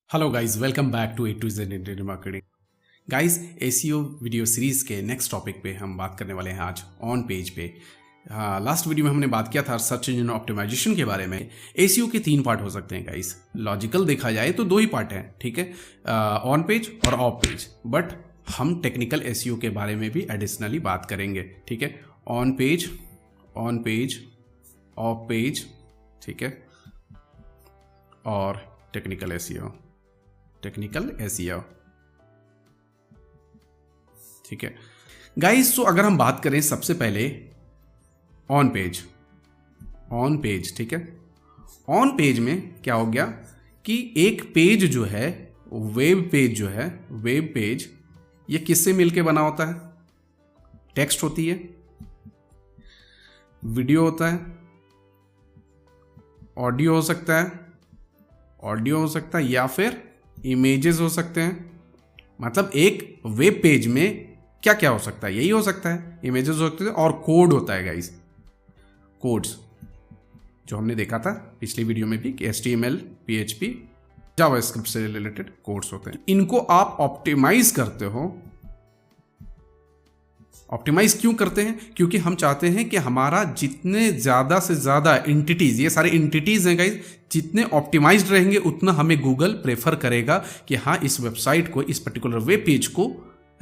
Hello guys, welcome back to A to Z internet marketing. Guys, SEO video series के next topic पे हम बात करने वाले हैं आज ऑन पेज पे। लास्ट वीडियो में हमने बात किया था सर्च इंजन ऑप्टिमाइजेशन के बारे में। एसईओ के 3 पार्ट हो सकते हैं गाइस। लॉजिकल देखा जाए तो 2 ही पार्ट हैं, ठीक है, ऑन पेज और ऑफ पेज। बट हम टेक्निकल एसईओ के बारे में भी एडिशनली बात करेंगे, ठीक है। ऑन पेज, ऑफ पेज, ठीक है, और टेक्निकल एसईओ, ठीक है गाइस। तो अगर हम बात करें सबसे पहले ऑन पेज, ठीक है। ऑन पेज में क्या हो गया कि एक पेज जो है, वेब पेज ये किससे मिलके बना होता है? टेक्स्ट होती है, वीडियो होता है, ऑडियो हो सकता है या फिर इमेजेस हो सकते हैं। मतलब एक वेब पेज में क्या क्या हो सकता है? यही हो सकता है, इमेजेस हो सकते हैं और कोड होता है गाइस। कोड्स जो हमने देखा था पिछली वीडियो में भी कि HTML, PHP, जावास्क्रिप्ट से रिलेटेड कोड्स होते हैं। इनको आप ऑप्टिमाइज करते हो। ऑप्टिमाइज क्यों करते हैं? क्योंकि हम चाहते हैं कि हमारा जितने ज़्यादा से ज़्यादा एंटिटीज़, ये सारे एंटिटीज़ हैं गाइज, जितने ऑप्टिमाइज्ड रहेंगे उतना हमें गूगल प्रेफर करेगा कि हाँ, इस वेबसाइट को, इस पर्टिकुलर वेब पेज को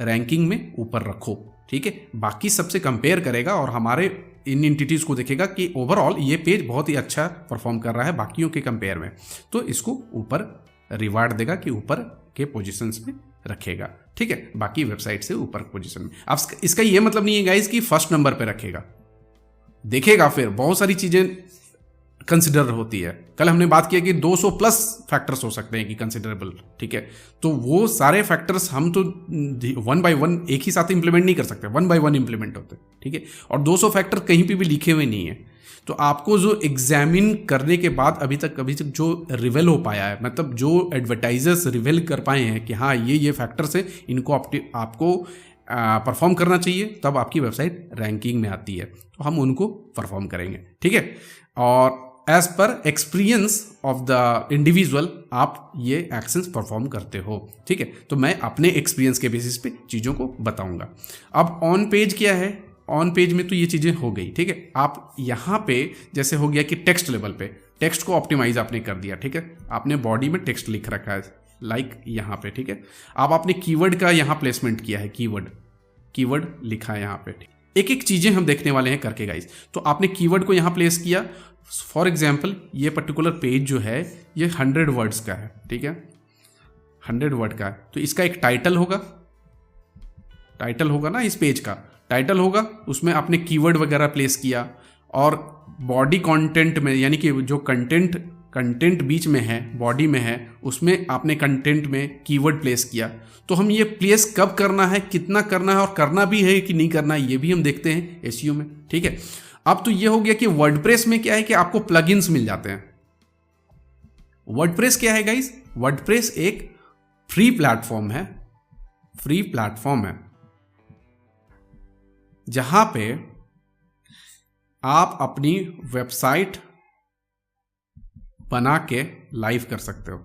रैंकिंग में ऊपर रखो, ठीक है। बाकी सबसे कंपेयर करेगा और हमारे इन एंटिटीज़ को देखेगा कि ओवरऑल ये पेज बहुत ही अच्छा परफॉर्म कर रहा है बाकियों के कंपेयर में, तो इसको ऊपर रिवार्ड देगा कि ऊपर के पोजीशंस में रखेगा, ठीक है, बाकी वेबसाइट से ऊपर पोजीशन में। अब इसका ये मतलब नहीं है गाइस कि फर्स्ट नंबर पे रखेगा, देखेगा। फिर बहुत सारी चीजें कंसिडर होती है। कल हमने बात किया कि 200 प्लस फैक्टर्स हो सकते हैं कि कंसिडरेबल, ठीक है। तो वो सारे फैक्टर्स हम तो 1 बाय 1 एक ही साथ इंप्लीमेंट नहीं कर सकते, 1 बाय 1 इंप्लीमेंट होते हैं, ठीक है। और 200 फैक्टर कहीं पे भी लिखे हुए नहीं है। तो आपको जो एग्जामिन करने के बाद अभी तक जो रिवेल हो पाया है, मतलब जो एडवर्टाइजर्स रिवेल कर पाए हैं कि हाँ ये फैक्टर्स हैं, इनको आपको परफॉर्म करना चाहिए, तब आपकी वेबसाइट रैंकिंग में आती है, तो हम उनको परफॉर्म करेंगे, ठीक है। और as per experience of the individual आप ये एक्शंस परफॉर्म करते हो, ठीक है। तो मैं अपने एक्सपीरियंस के बेसिस पे चीज़ों को बताऊंगा। अब ऑन पेज क्या है? ऑन पेज में तो ये चीज़ें हो गई, ठीक है। आप यहाँ पे जैसे हो गया कि टेक्स्ट लेवल पे टेक्स्ट को ऑप्टिमाइज आपने कर दिया, ठीक है। आपने बॉडी में टेक्स्ट लिख रखा है लाइक यहाँ पे, ठीक है। अब आपने कीवर्ड का यहाँ प्लेसमेंट किया है, कीवर्ड लिखा है यहाँ पे। एक एक चीज़ें हम देखने वाले हैं करके गाइस। तो आपने कीवर्ड को यहाँ प्लेस किया। फॉर एग्जाम्पल ये पर्टिकुलर पेज जो है ये 100 वर्ड्स का है, ठीक है, 100 वर्ड का है। तो इसका एक टाइटल होगा ना, इस पेज का टाइटल होगा, उसमें आपने कीवर्ड वगैरह प्लेस किया। और बॉडी कंटेंट में, यानी कि जो कंटेंट बीच में है, बॉडी में है, उसमें आपने कंटेंट में कीवर्ड प्लेस किया। तो हम ये प्लेस कब करना है, कितना करना है और करना भी है कि नहीं करना है, ये भी हम देखते हैं एसईओ में, ठीक है। अब तो ये हो गया कि वर्डप्रेस में क्या है कि आपको प्लगइन्स मिल जाते हैं। वर्डप्रेस क्या है गाइस? वर्डप्रेस एक फ्री प्लेटफॉर्म है, जहां पे आप अपनी वेबसाइट बना के लाइव कर सकते हो,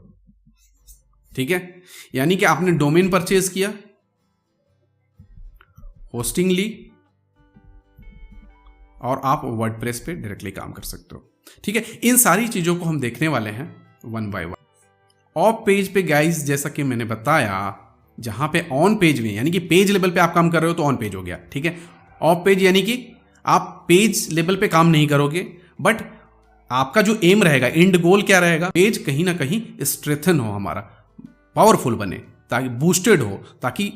ठीक है। यानी कि आपने डोमेन परचेज किया, होस्टिंग ली और आप वर्डप्रेस पे डायरेक्टली काम कर सकते हो, ठीक है। इन सारी चीजों को हम देखने वाले हैं 1 बाय 1। ऑफ पेज पे गाइस, जैसा कि मैंने बताया, जहां पे ऑन पेज में यानी कि पेज लेवल पे आप काम कर रहे हो तो ऑन पेज हो गया, ठीक है। ऑफ पेज यानी कि आप पेज लेवल पे काम नहीं करोगे, बट आपका जो एम रहेगा, एंड गोल क्या रहेगा, पेज कहीं ना कहीं स्ट्रेथन हो, हमारा पावरफुल बने, ताकि बूस्टेड हो, ताकि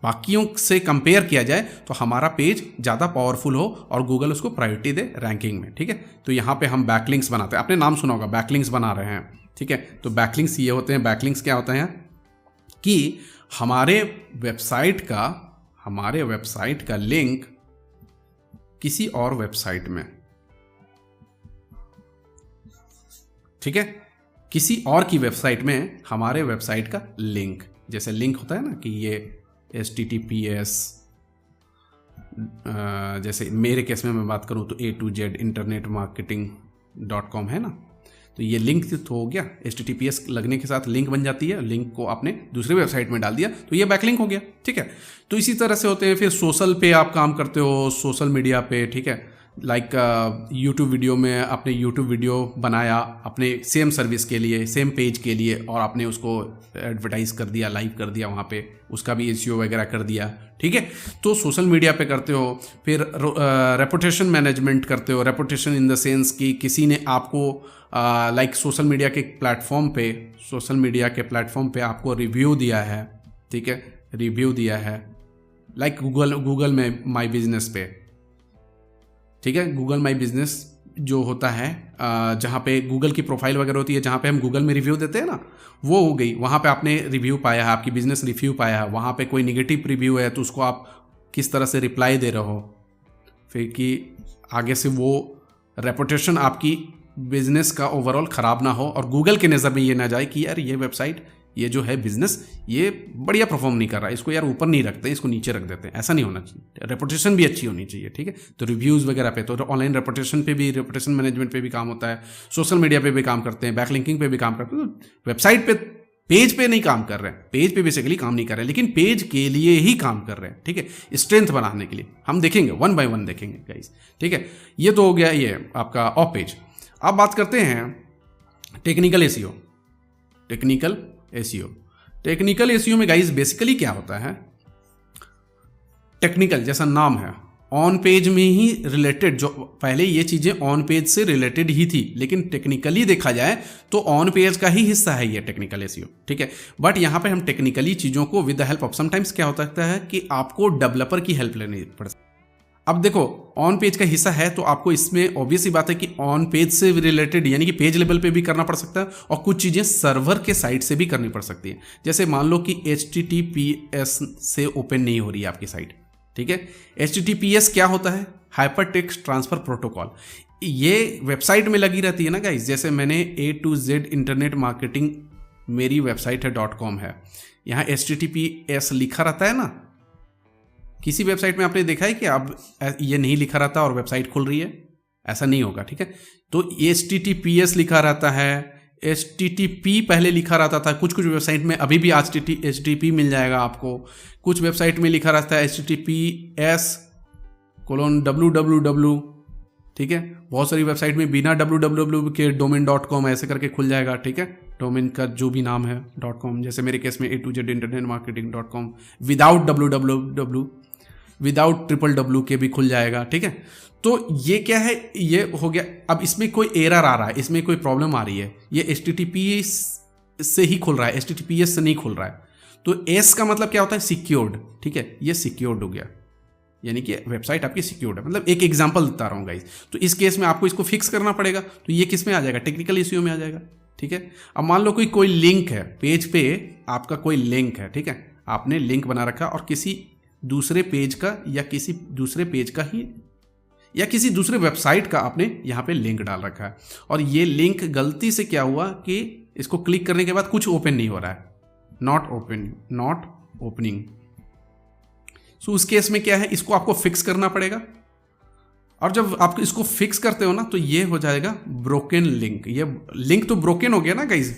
बाकियों से कंपेयर किया जाए तो हमारा पेज ज़्यादा पावरफुल हो और गूगल उसको प्रायोरिटी दे रैंकिंग में, ठीक है। तो यहाँ पे हम बैकलिंक्स बनाते हैं, आपने नाम सुना होगा, बैकलिंक्स बना रहे हैं, ठीक है। तो बैकलिंक्स ये होते हैं। बैकलिंक्स क्या होते हैं कि हमारे वेबसाइट का लिंक किसी और वेबसाइट में, ठीक है, किसी और की वेबसाइट में हमारे वेबसाइट का लिंक, जैसे लिंक होता है ना कि ये HTTPS, जैसे मेरे केस में मैं बात करूं तो A to Z internet marketing.com है ना, तो ये लिंक तो हो गया, HTTPS लगने के साथ लिंक बन जाती है, लिंक को आपने दूसरे वेबसाइट में डाल दिया तो ये बैकलिंक हो गया, ठीक है। तो इसी तरह से होते हैं। फिर सोशल पे आप काम करते हो, सोशल मीडिया पे, ठीक है, लाइक यूट्यूब वीडियो में आपने यूट्यूब वीडियो बनाया अपने सेम सर्विस के लिए, सेम पेज के लिए, और आपने उसको एडवर्टाइज कर दिया, लाइव कर दिया वहाँ पे, उसका भी SEO वगैरह कर दिया, ठीक है। तो सोशल मीडिया पे करते हो। फिर रेपुटेशन मैनेजमेंट करते हो। रेपुटेशन इन द सेंस कि किसी ने आपको लाइक सोशल मीडिया के प्लेटफॉर्म पे आपको रिव्यू दिया है, ठीक है, रिव्यू दिया है, लाइक गूगल में माई बिजनेस पे, ठीक है। गूगल माई बिजनेस जो होता है जहाँ पे गूगल की प्रोफाइल वगैरह होती है, जहाँ पे हम गूगल में रिव्यू देते हैं ना, वो हो गई। वहाँ पे आपने रिव्यू पाया है, आपकी बिजनेस रिव्यू पाया है, वहाँ पे कोई निगेटिव रिव्यू है तो उसको आप किस तरह से रिप्लाई दे रहे हो, फिर कि आगे से वो रेपुटेशन आपकी बिजनेस का ओवरऑल ख़राब ना हो और गूगल के नज़र में ये ना जाए कि यार ये वेबसाइट, ये जो है बिजनेस, ये बढ़िया परफॉर्म नहीं कर रहा है, इसको यार ऊपर नहीं रखते, इसको नीचे रख देते हैं। ऐसा नहीं होना चाहिए। रेपुटेशन भी अच्छी होनी चाहिए, ठीक है। तो रिव्यूज़ वगैरह पे, तो ऑनलाइन रेपुटेशन पे भी, रेपुटेशन मैनेजमेंट पे भी काम होता है। सोशल मीडिया पे भी काम करते हैं, बैकलिंकिंग पे भी काम करते हैं। वेबसाइट पे, पेज पे नहीं काम कर रहे हैं, पेज पे बेसिकली काम नहीं कर रहे हैं, लेकिन पेज के लिए ही काम कर रहे हैं, ठीक है, स्ट्रेंथ बनाने के लिए। हम देखेंगे, 1 बाय 1 देखेंगे गाइस, ठीक है। ये तो हो गया ये आपका ऑफ पेज। अब बात करते हैं टेक्निकल SEO। टेक्निकल SEO में गाइस बेसिकली क्या होता है, टेक्निकल जैसा नाम है, ऑन पेज में ही रिलेटेड, जो पहले ये चीज़ें ऑन पेज से रिलेटेड ही थी, लेकिन टेक्निकली देखा जाए तो ऑन पेज का ही हिस्सा है ये टेक्निकल SEO, ठीक है। बट यहाँ पे हम टेक्निकली चीज़ों को with the help of, sometimes क्या होता है कि आपको डेवलपर की हेल्प लेनी पड़ सकती है। अब देखो, ऑन पेज का हिस्सा है तो आपको इसमें ऑब्वियस ही बात है कि ऑन पेज से रिलेटेड, यानी कि पेज लेवल पे भी करना पड़ सकता है, और कुछ चीज़ें सर्वर के साइड से भी करनी पड़ सकती है। जैसे मान लो कि HTTPS से ओपन नहीं हो रही है आपकी साइट, ठीक है। HTTPS क्या होता है? Hyper text transfer protocol. ये वेबसाइट में लगी रहती है ना गाइस, जैसे मैंने A to Z internet marketing मेरी वेबसाइट है .com है, यहाँ HTTPS लिखा रहता है ना। किसी वेबसाइट में आपने देखा है कि अब ये नहीं लिखा रहता और वेबसाइट खुल रही है? ऐसा नहीं होगा, ठीक है। तो HTTPS लिखा रहता है, HTTP पहले लिखा रहता था, कुछ वेबसाइट में अभी भी HTTP मिल जाएगा आपको। कुछ वेबसाइट में लिखा रहता है HTTPS:/www, ठीक है। बहुत सारी वेबसाइट में बिना www के domain.com ऐसे करके खुल जाएगा, ठीक है। डोमेन का जो भी नाम है .com, जैसे मेरे केस में A to Z internet marketing .com, without www, without www के भी खुल जाएगा, ठीक है। तो ये क्या है, ये हो गया। अब इसमें कोई एरर आ रहा है, इसमें कोई प्रॉब्लम आ रही है, ये HTTPS से ही खुल रहा है, HTTPS से नहीं खुल रहा है। तो S का मतलब क्या होता है? सिक्योर्ड, ठीक है। ये सिक्योर्ड हो गया, यानी कि वेबसाइट आपकी सिक्योर्ड है। मतलब एक एग्जांपल बता रहा हूँ गाइस। तो इस केस में आपको इसको फिक्स करना पड़ेगा। तो ये किस में आ जाएगा? टेक्निकल SEO में आ जाएगा, ठीक है। अब मान लो कोई लिंक है, पेज पे आपका कोई लिंक है, ठीक है, आपने लिंक बना रखा और किसी दूसरे पेज का या किसी दूसरे पेज का ही या किसी दूसरे वेबसाइट का आपने यहाँ पे लिंक डाल रखा है, और ये लिंक गलती से क्या हुआ कि इसको क्लिक करने के बाद कुछ ओपन नहीं हो रहा है, नॉट ओपनिंग। सो उस केस में क्या है, इसको आपको फिक्स करना पड़ेगा। और जब आप इसको फिक्स करते हो ना, तो ये हो जाएगा ब्रोकन लिंक। ये लिंक तो ब्रोकन हो गया ना गाइज,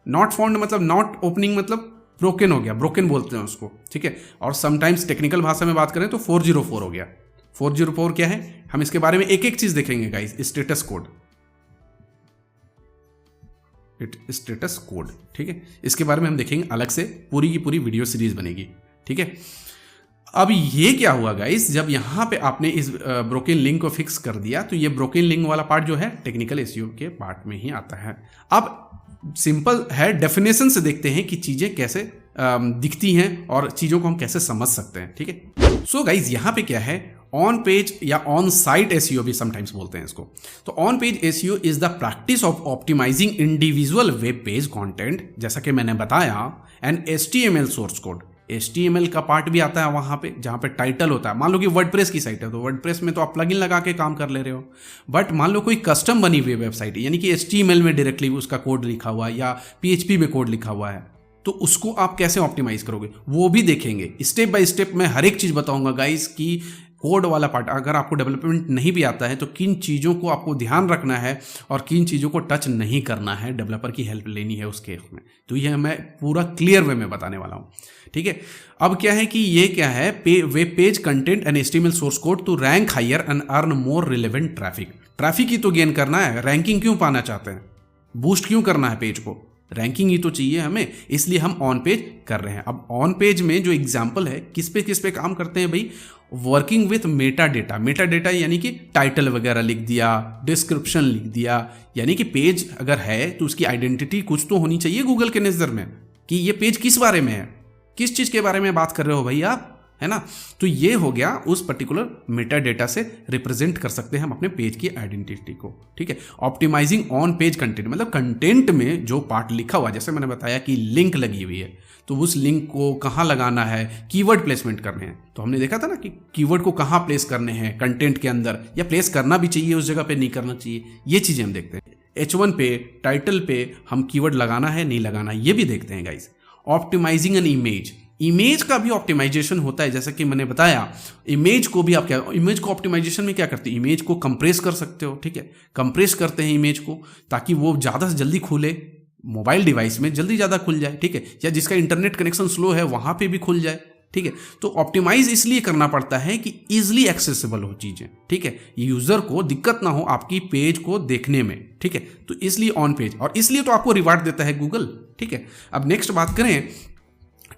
नॉट फाउंड मतलब नॉट ओपनिंग मतलब ब्रोकन हो गया, ब्रोकन बोलते हैं उसको, ठीक है। और समटाइम्स टेक्निकल भाषा में बात करें तो 404 हो गया। 404 क्या है, हम इसके बारे में एक एक चीज देखेंगे गाइज। स्टेटस कोड, ठीक है, इसके बारे में हम देखेंगे अलग से, पूरी की पूरी वीडियो सीरीज बनेगी, ठीक है। अब ये क्या हुआ गाइस, जब यहाँ पे आपने इस ब्रोकन लिंक को फिक्स कर दिया, तो ये ब्रोकन लिंक वाला पार्ट जो है टेक्निकल SEO के पार्ट में ही आता है। अब सिंपल है, डेफिनेशन से देखते हैं कि चीजें कैसे दिखती हैं और चीजों को हम कैसे समझ सकते हैं, ठीक है। सो गाइस, यहाँ पे क्या है, ऑन पेज या ऑन साइट SEO भी समटाइम्स बोलते हैं इसको। तो on page SEO is the practice of optimising individual web page content, जैसा कि मैंने बताया, and HTML source code. HTML का पार्ट भी आता है वहाँ पे, जहाँ पे टाइटल होता है। मान लो कि वर्डप्रेस की साइट है, तो वर्डप्रेस में तो आप प्लगइन लगा के काम कर ले रहे हो। बट मान लो कोई कस्टम बनी हुई वेबसाइट है, यानी कि HTML में डायरेक्टली उसका कोड लिखा हुआ है या PHP में कोड लिखा हुआ है, तो उसको आप कैसे ऑप्टिमाइज करोगे वो भी देखेंगे। स्टेप बाय स्टेप मैं हर एक चीज़ बताऊंगा गाइस कि कोड वाला पार्ट, अगर आपको डेवलपमेंट नहीं भी आता है तो किन चीज़ों को आपको ध्यान रखना है और किन चीज़ों को टच नहीं करना है, डेवलपर की हेल्प लेनी है उस केस में, तो यह मैं पूरा क्लियर वे में बताने वाला हूँ। ठीक है, अब क्या है कि ये क्या है, web page content and HTML source code to rank higher and earn more relevant traffic. Traffic ही तो गेन करना है, रैंकिंग क्यों पाना चाहते हैं, बूस्ट क्यों करना है पेज को, रैंकिंग ही तो चाहिए हमें, इसलिए हम ऑन पेज कर रहे हैं। अब ऑन पेज में जो एग्जांपल है किस पे काम करते हैं भाई, working with Meta data. Meta data यानी कि टाइटल वगैरह लिख दिया, डिस्क्रिप्शन लिख दिया, यानी कि पेज अगर है तो उसकी आइडेंटिटी कुछ तो होनी चाहिए गूगल के नज़र में कि ये पेज किस बारे में है, किस चीज़ के बारे में बात कर रहे हो भाई आप, है ना। तो ये हो गया उस पर्टिकुलर मेटा डेटा से रिप्रेजेंट कर सकते हैं हम अपने पेज की आइडेंटिटी को। ठीक है, ऑप्टिमाइजिंग ऑन पेज कंटेंट, मतलब कंटेंट में जो पार्ट लिखा हुआ, जैसे मैंने बताया कि लिंक लगी हुई है तो उस लिंक को कहाँ लगाना है, कीवर्ड प्लेसमेंट करने हैं, तो हमने देखा था ना कि कीवर्ड को कहाँ प्लेस करने हैं कंटेंट के अंदर, या प्लेस करना भी चाहिए उस जगह पे, नहीं करना चाहिए, ये चीज़ें हम देखते हैं। H1 पे टाइटल पे हम कीवर्ड लगाना है नहीं लगाना, ये भी देखते हैं गाइस। ऑप्टिमाइजिंग एन इमेज का भी ऑप्टिमाइजेशन होता है, जैसा कि मैंने बताया इमेज को भी आप क्या, इमेज को ऑप्टिमाइजेशन में क्या करते हैं, इमेज को कंप्रेस कर सकते हो। ठीक है, कंप्रेस करते हैं इमेज को ताकि वो ज़्यादा से जल्दी खुले, मोबाइल डिवाइस में जल्दी ज़्यादा खुल जाए। ठीक है, या जिसका इंटरनेट कनेक्शन स्लो है वहाँ पे भी खुल जाए। ठीक है, तो ऑप्टिमाइज इसलिए करना पड़ता है कि इजिली एक्सेसिबल हो चीज़ें। ठीक है, यूज़र को दिक्कत ना हो आपकी पेज को देखने में। ठीक है, तो इसलिए ऑन पेज, और इसलिए तो आपको रिवार्ड देता है गूगल। ठीक है, अब नेक्स्ट बात करें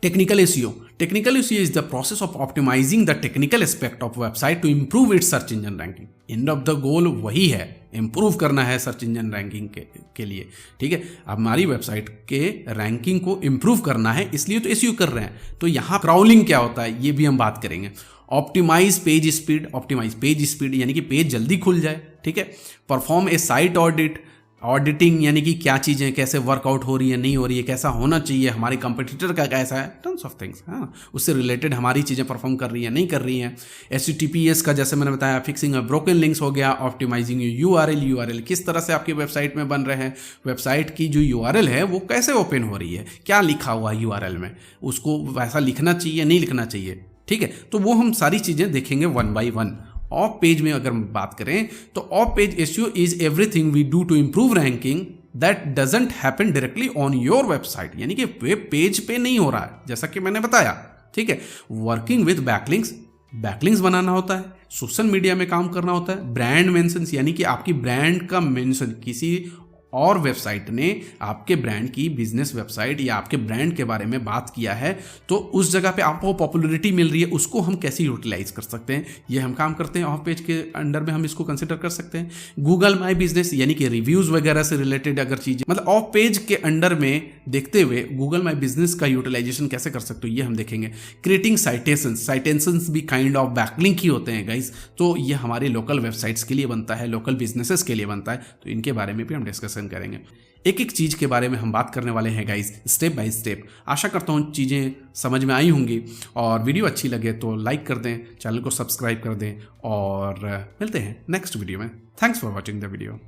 technical SEO। Technical SEO is the process of optimising the technical aspect of website to improve its search engine ranking. And of the goal वही है, इंप्रूव करना है सर्च इंजन रैंकिंग के लिए। ठीक है, हमारी वेबसाइट के रैंकिंग को इंप्रूव करना है, इसलिए तो SEO कर रहे हैं। तो यहाँ क्राउलिंग क्या होता है ये भी हम बात करेंगे। Optimise page speed, optimise page speed यानी कि पेज जल्दी खुल जाए। ठीक है, परफॉर्म ए साइट ऑडिटिंग यानी कि क्या चीज़ें कैसे वर्कआउट हो रही है, नहीं हो रही है, कैसा होना चाहिए, हमारे कंपटीटर का कैसा है, टन्स ऑफ थिंग्स। हाँ, उससे रिलेटेड हमारी चीज़ें परफॉर्म कर रही है नहीं कर रही हैं। HTTPS का जैसे मैंने बताया, फिक्सिंग ब्रोकन लिंक्स हो गया। ऑप्टिमाइजिंग URL किस तरह से आपकी वेबसाइट में बन रहे हैं, वेबसाइट की जो URL है वो कैसे ओपन हो रही है, क्या लिखा हुआ है URL में, उसको वैसा लिखना चाहिए नहीं लिखना चाहिए। ठीक है, तो वो हम सारी चीज़ें देखेंगे one by one. Off page में अगर हम बात करें तो off page SEO is everything we do to improve ranking that doesn't happen directly on your website, यानी कि वेब पेज पे नहीं हो रहा है, जैसा कि मैंने बताया। ठीक है, वर्किंग विद बैकलिंक्स बनाना होता है, सोशल मीडिया में काम करना होता है, ब्रांड मेंशंस यानी कि आपकी ब्रांड का मेंशन किसी और वेबसाइट ने आपके ब्रांड की बिजनेस वेबसाइट या आपके ब्रांड के बारे में बात किया है तो उस जगह पे आपको पॉपुलैरिटी मिल रही है, उसको हम कैसे यूटिलाइज कर सकते हैं, ये हम काम करते हैं। ऑफ पेज के अंडर में हम इसको कंसिडर कर सकते हैं। गूगल माई बिजनेस यानी कि रिव्यूज वगैरह से रिलेटेड अगर चीजें, मतलब ऑफ पेज के अंडर में देखते हुए गूगल माई बिजनेस का यूटिलाइजेशन कैसे कर सकते हो ये हम देखेंगे। क्रिएटिंग साइटेशंस भी काइंड ऑफ बैकलिंक ही होते हैं गाइस, तो ये हमारे लोकल वेबसाइट्स के लिए बनता है, लोकल बिजनेसेस के लिए बनता है, तो इनके बारे में भी हम डिस्कशन करेंगे। एक एक चीज के बारे में हम बात करने वाले हैं गाइस, स्टेप बाय स्टेप। आशा करता हूं चीजें समझ में आई होंगी, और वीडियो अच्छी लगे तो लाइक कर दें, चैनल को सब्सक्राइब कर दें, और मिलते हैं नेक्स्ट वीडियो में। Thanks for watching the video.